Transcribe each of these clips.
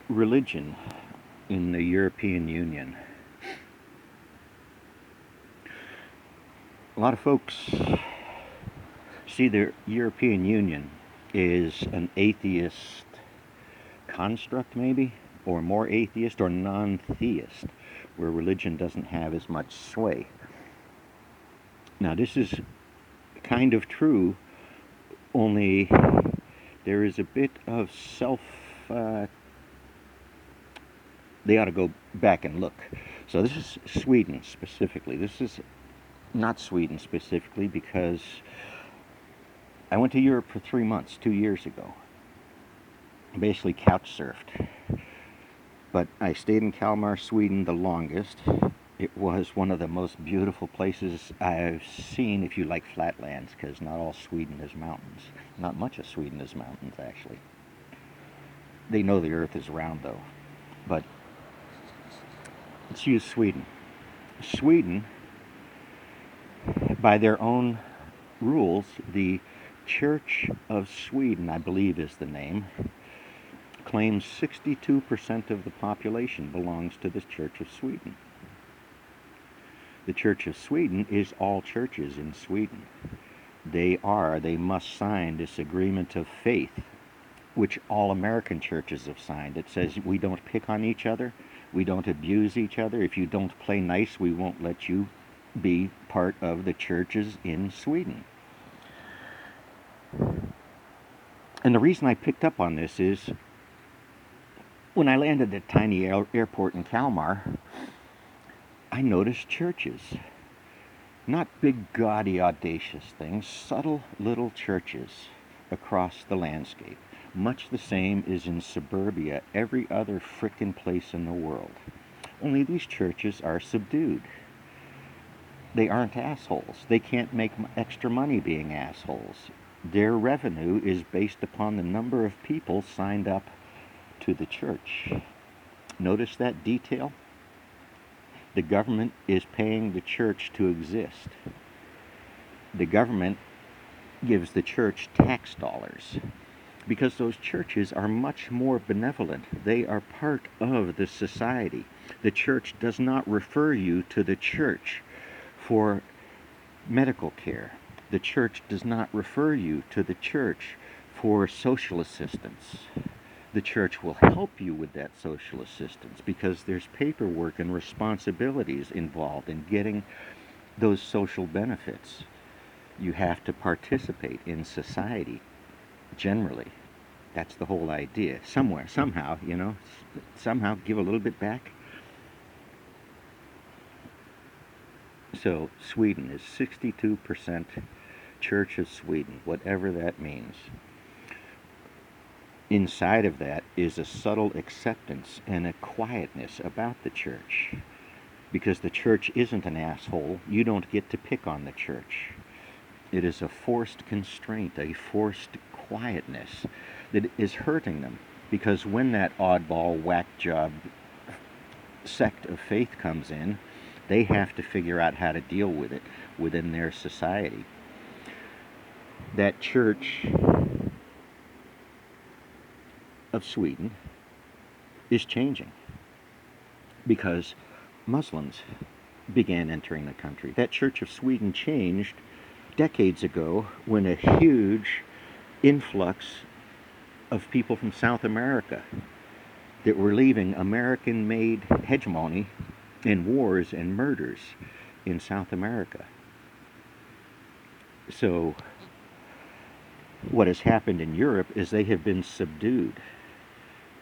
religion in the European Union. A lot of folks see the European Union is an atheist construct, maybe, or more atheist or non-theist, where religion doesn't have as much sway. Now, this is kind of true, only there is a bit of they ought to go back and look. So this is Sweden specifically. This is not Sweden specifically because I went to Europe for 3 months 2 years ago. Basically couch surfed. But I stayed in Kalmar, Sweden the longest. It was one of the most beautiful places I've seen if you like flatlands, because not all Sweden is mountains. Not much of Sweden is mountains, actually. They know the earth is round, though. But let's use Sweden. Sweden, by their own rules, the Church of Sweden, I believe is the name, claims 62% of the population belongs to the Church of Sweden. The Church of Sweden is all churches in Sweden. They must sign this agreement of faith, which all American churches have signed. It says we don't pick on each other, we don't abuse each other. If you don't play nice, we won't let you be part of the churches in Sweden. And the reason I picked up on this is when I landed at tiny airport in Kalmar, I noticed churches. Not big, gaudy, audacious things, subtle little churches across the landscape. Much the same as in suburbia, every other frickin' place in the world. Only these churches are subdued. They aren't assholes. They can't make extra money being assholes. Their revenue is based upon the number of people signed up to the church. Notice that detail? The government is paying the church to exist. The government gives the church tax dollars because those churches are much more benevolent. They are part of the society. The church does not refer you to the church for medical care. The church does not refer you to the church for social assistance. The church will help you with that social assistance because there's paperwork and responsibilities involved in getting those social benefits. You have to participate in society, generally. That's the whole idea. Somewhere, somehow, somehow give a little bit back. So Sweden is 62% Church of Sweden, whatever that means. Inside of that is a subtle acceptance and a quietness about the church. Because the church isn't an asshole, you don't get to pick on the church. It is a forced constraint, a forced quietness that is hurting them. Because when that oddball whack job sect of faith comes in, they have to figure out how to deal with it within their society. That church of Sweden is changing because Muslims began entering the country. That Church of Sweden changed decades ago when a huge influx of people from South America that were leaving American-made hegemony and wars and murders in South America. So what has happened in Europe is they have been subdued.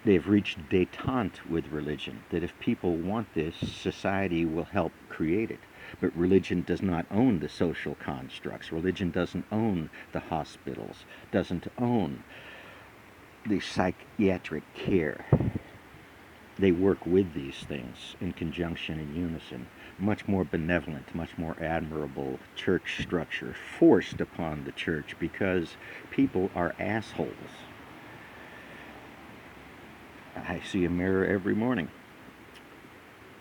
They've reached détente with religion, that if people want this, society will help create it. But religion does not own the social constructs. Religion doesn't own the hospitals, doesn't own the psychiatric care. They work with these things in conjunction, in unison. Much more benevolent, much more admirable church structure forced upon the church because people are assholes. I see a mirror every morning.